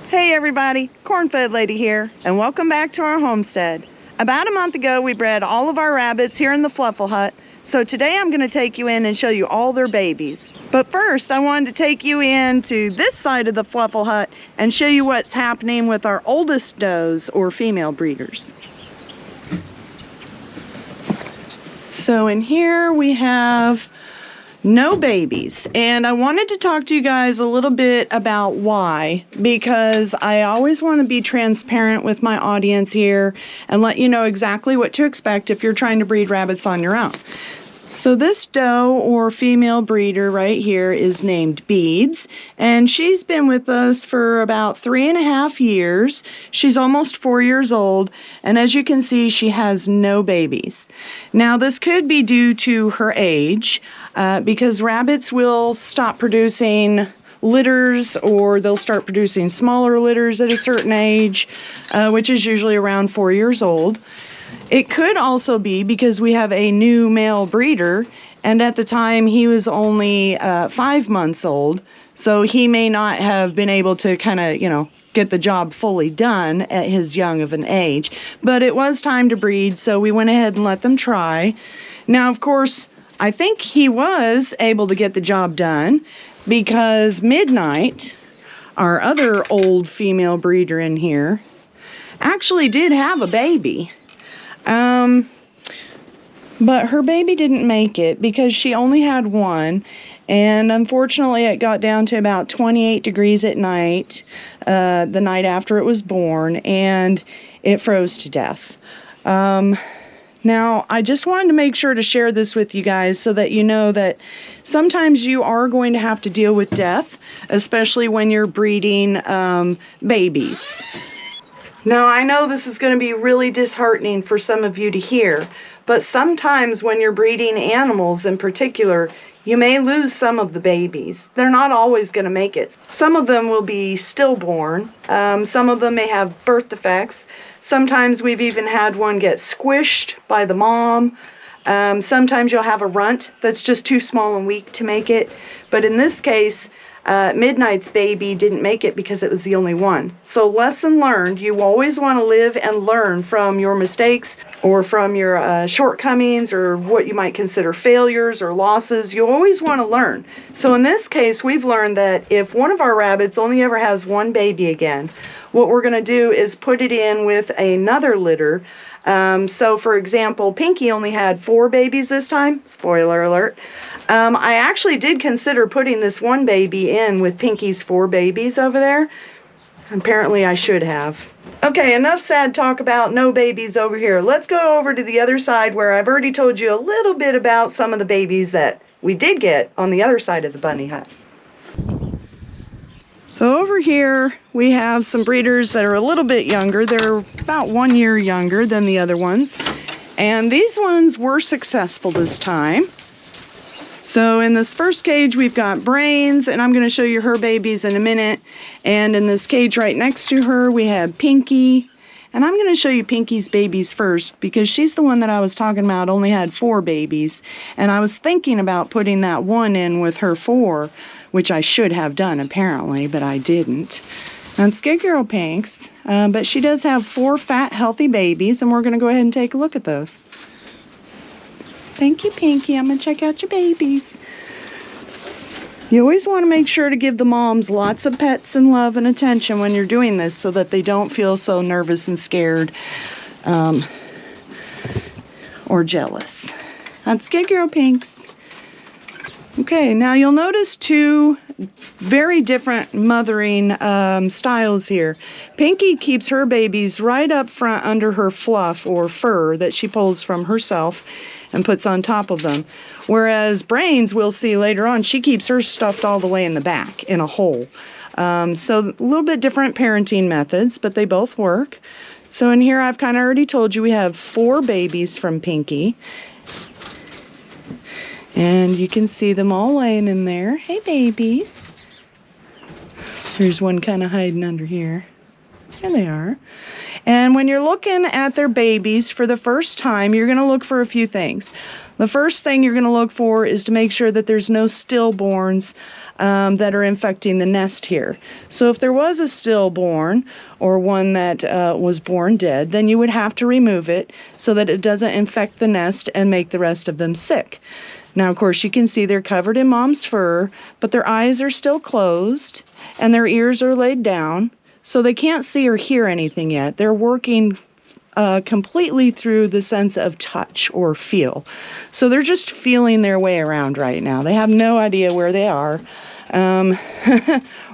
Hey everybody, Cornfed Lady here, and welcome back to our homestead. About a month ago, we bred all of our rabbits here in the Fluffle Hut, so today I'm going to take you in and show you all their babies. But first, I wanted to take you in to this side of the Fluffle Hut and show you what's happening with our oldest does, or female breeders. So in here we have no babies, and I wanted to talk to you guys a little bit about why, because I always want to be transparent with my audience here and let you know exactly what to expect if you're trying to breed rabbits on your own. So this doe or female breeder right here is named Beebs, and she's been with us for about 3.5 years. She's almost 4 years old, and as you can see, she has no babies. Now this could be due to her age, because rabbits will stop producing litters, or they'll start producing smaller litters at a certain age, which is usually around 4 years old. It could also be because we have a new male breeder, and at the time he was only 5 months old, so he may not have been able to kind of, get the job fully done at his young of an age. But it was time to breed, so we went ahead and let them try. Now, of course, I think he was able to get the job done because Midnight, our other old female breeder in here, actually did have a baby. But her baby didn't make it because she only had one, and unfortunately it got down to about 28 degrees at night, the night after it was born, and it froze to death. Now, I just wanted to make sure to share this with you guys so that you know that sometimes you are going to have to deal with death, especially when you're breeding babies. Now, I know this is going to be really disheartening for some of you to hear, but sometimes when you're breeding animals in particular, you may lose some of the babies. They're not always going to make it. Some of them will be stillborn. Some of them may have birth defects. Sometimes we've even had one get squished by the mom. Sometimes you'll have a runt that's just too small and weak to make it. But in this case, Midnight's baby didn't make it because it was the only one. So lesson learned, you always want to live and learn from your mistakes or from your shortcomings or what you might consider failures or losses. You always want to learn. So in this case, we've learned that if one of our rabbits only ever has one baby again, what we're going to do is put it in with another litter. So for example, Pinky only had 4 babies this time. Spoiler alert. I actually did consider putting this one baby in with Pinky's 4 babies over there. Apparently I should have. Okay, enough sad talk about no babies over here. Let's go over to the other side where I've already told you a little bit about some of the babies that we did get on the other side of the bunny hut. So over here we have some breeders that are a little bit younger. They're about 1 year younger than the other ones. And these ones were successful this time. So in this first cage we've got Brains, and I'm going to show you her babies in a minute. And in this cage right next to her we have Pinky. And I'm going to show you Pinky's babies first because she's the one that I was talking about only had 4 babies. And I was thinking about putting that one in with her 4, which I should have done apparently, but I didn't. That's good girl Pinks. But she does have 4 fat, healthy babies, and we're going to go ahead and take a look at those. Thank you, Pinky. I'm going to check out your babies. You always want to make sure to give the moms lots of pets and love and attention when you're doing this so that they don't feel so nervous and scared or jealous. That's good girl Pinks. Okay, now you'll notice 2 very different mothering styles here. Pinky keeps her babies right up front under her fluff or fur that she pulls from herself and puts on top of them. Whereas Brains, we'll see later on, she keeps her stuffed all the way in the back in a hole. So a little bit different parenting methods, but they both work. So in here I've kind of already told you we have 4 babies from Pinky. And you can see them all laying in there. Hey, babies. There's one kind of hiding under here. There they are. And when you're looking at their babies for the first time, you're going to look for a few things. The first thing you're going to look for is to make sure that there's no stillborns that are infecting the nest here. So if there was a stillborn or one that was born dead, then you would have to remove it so that it doesn't infect the nest and make the rest of them sick. Now, of course, you can see they're covered in mom's fur, but their eyes are still closed and their ears are laid down, so they can't see or hear anything yet. They're working completely through the sense of touch or feel. So they're just feeling their way around right now. They have no idea where they are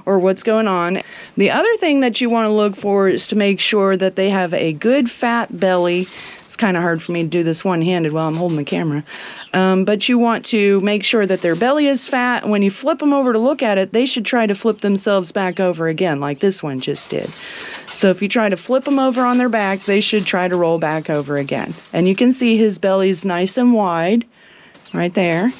or what's going on. The other thing that you want to look for is to make sure that they have a good fat belly. It's kind of hard for me to do this one-handed while I'm holding the camera. But you want to make sure that their belly is fat. When you flip them over to look at it, they should try to flip themselves back over again, like this one just did. So if you try to flip them over on their back, they should try to roll back over again. And you can see his belly's nice and wide right there.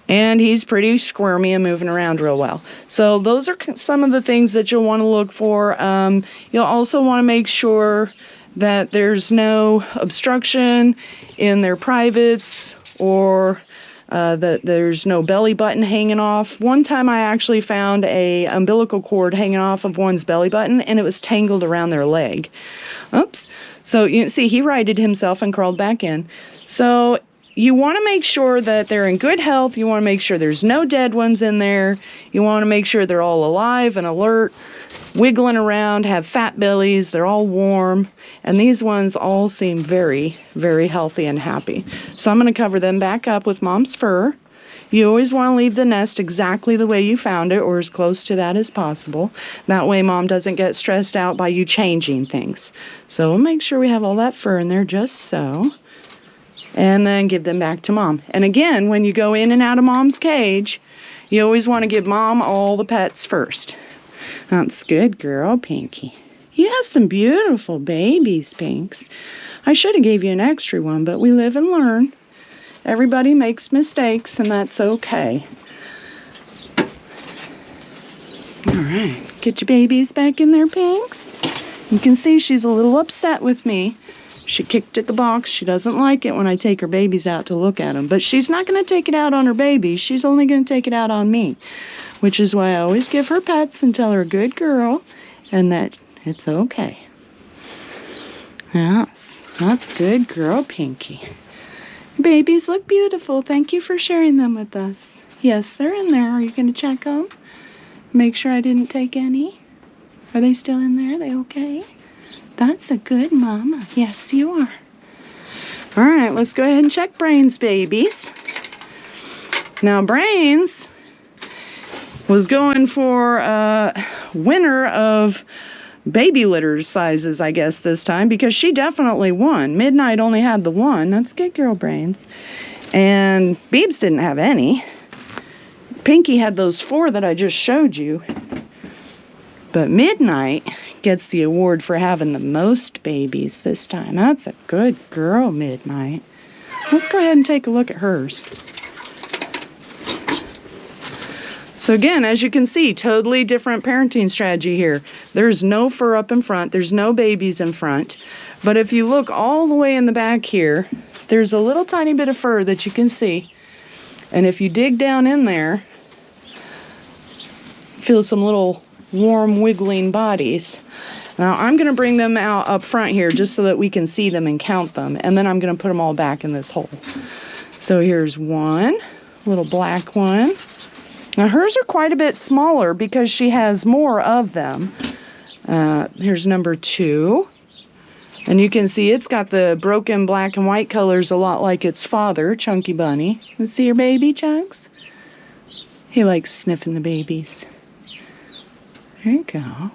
And he's pretty squirmy and moving around real well. So those are some of the things that you'll want to look for. You'll also want to make sure that there's no obstruction in their privates or that there's no belly button hanging off. One time I actually found a umbilical cord hanging off of one's belly button and it was tangled around their leg. Oops. So you can see he righted himself and crawled back in. So you want to make sure that they're in good health. You want to make sure there's no dead ones in there. You want to make sure they're all alive and alert, wiggling around, have fat bellies, they're all warm. And these ones all seem very, very healthy and happy. So I'm going to cover them back up with mom's fur. You always want to leave the nest exactly the way you found it or as close to that as possible. That way mom doesn't get stressed out by you changing things. So we'll make sure we have all that fur in there just so. And then give them back to mom. And again, when you go in and out of mom's cage, you always want to give mom all the pets first. That's good girl, Pinky. You have some beautiful babies, Pinks. I should have gave you an extra one, but we live and learn. Everybody makes mistakes, and that's okay. All right, get your babies back in there, Pinks. You can see she's a little upset with me. She kicked at the box. She doesn't like it when I take her babies out to look at them. But she's not going to take it out on her babies. She's only going to take it out on me. Which is why I always give her pets and tell her good girl and that it's okay. Yes, that's good girl, Pinky. Babies look beautiful. Thank you for sharing them with us. Yes, they're in there. Are you going to check them? Make sure I didn't take any? Are they still in there? Are they okay? That's a good mama. Yes, you are. All right, let's go ahead and check Brains' babies. Now, Brains was going for winner of baby litter sizes, I guess, this time, because she definitely won. Midnight only had the one. That's good girl, Brains. And Beebs didn't have any. Pinky had those 4 that I just showed you. But Midnight gets the award for having the most babies this time. That's a good girl, Midnight. Let's go ahead and take a look at hers. So again, as you can see, totally different parenting strategy here. There's no fur up in front. There's no babies in front. But if you look all the way in the back here, there's a little tiny bit of fur that you can see. And if you dig down in there, feel some little warm wiggling bodies. Now I'm going to bring them out up front here just so that we can see them and count them. And then I'm going to put them all back in this hole. So here's one, little black one. Now hers are quite a bit smaller because she has more of them. Here's number 2. And you can see it's got the broken black and white colors a lot like its father, Chunky Bunny. Let's see your baby, Chunks. He likes sniffing the babies. There you go.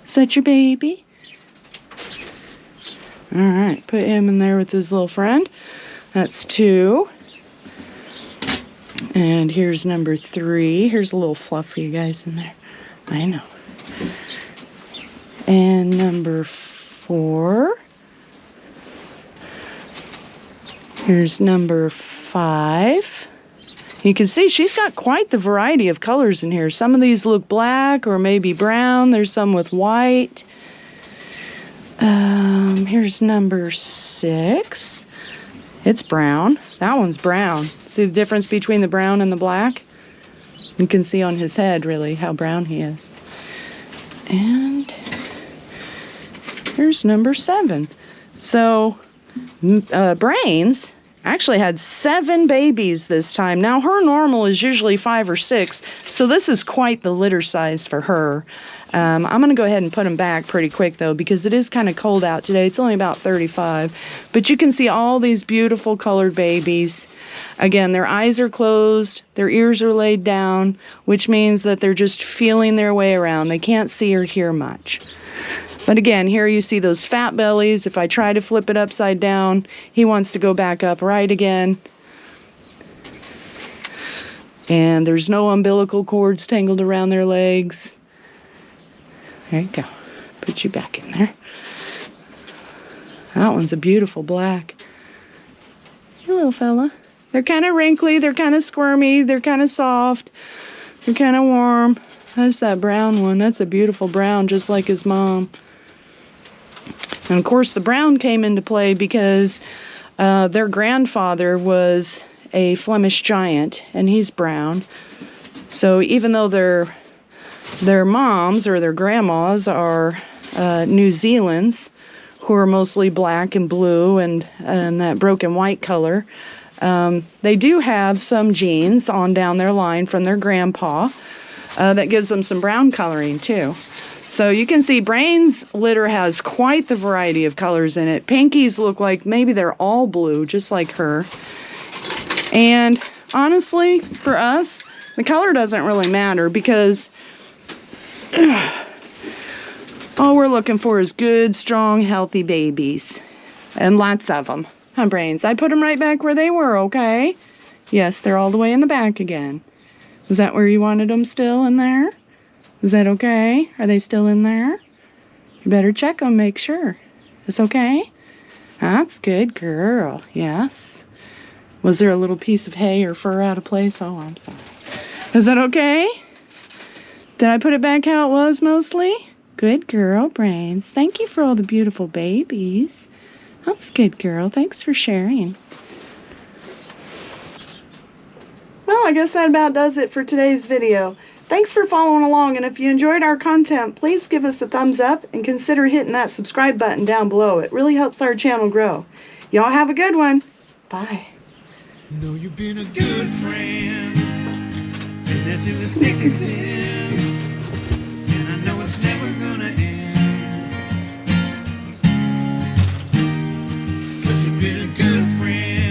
Is that your baby? All right, put him in there with his little friend. That's 2. And here's number 3. Here's a little fluff for you guys in there. I know. And number 4. Here's number 5. You can see she's got quite the variety of colors in here. Some of these look black or maybe brown. There's some with white. Here's number 6. It's brown. That one's brown. See the difference between the brown and the black? You can see on his head, really, how brown he is. And here's number 7. So, Brains actually had 7 babies this time. Now, her normal is usually 5 or 6, so this is quite the litter size for her. I'm going to go ahead and put them back pretty quick, though, because it is kind of cold out today. It's only about 35. But you can see all these beautiful colored babies. Again, their eyes are closed, their ears are laid down, which means that they're just feeling their way around. They can't see or hear much. But again, here you see those fat bellies. If I try to flip it upside down, he wants to go back upright again. And there's no umbilical cords tangled around their legs. There you go. Put you back in there. That one's a beautiful black. Hey, little fella. They're kind of wrinkly, they're kind of squirmy, they're kind of soft, they're kind of warm. That's that brown one. That's a beautiful brown, just like his mom. And of course, the brown came into play because their grandfather was a Flemish giant, and he's brown. So even though their moms or their grandmas are New Zealand's, who are mostly black and blue and that broken white color, they do have some genes on down their line from their grandpa that gives them some brown coloring too. So you can see Brain's litter has quite the variety of colors in it. Pinkies look like maybe they're all blue, just like her. And honestly, for us, the color doesn't really matter because all we're looking for is good, strong, healthy babies. And lots of them. Huh, Brains? I put them right back where they were, okay? Yes, they're all the way in the back again. Is that where you wanted them, still in there? Is that okay? Are they still in there? You better check them, make sure. It's okay? That's good, girl. Yes. Was there a little piece of hay or fur out of place? Oh, I'm sorry. Is that okay? Did I put it back how it was mostly? Good girl, Brains. Thank you for all the beautiful babies. That's good, girl. Thanks for sharing. Well, I guess that about does it for today's video. Thanks for following along, and if you enjoyed our content, please give us a thumbs up and consider hitting that subscribe button down below. It really helps our channel grow. Y'all have a good one. Bye. Know you've been a good friend, and that's in the thick and thin, and I know it's never gonna end, 'cause you've been a good friend.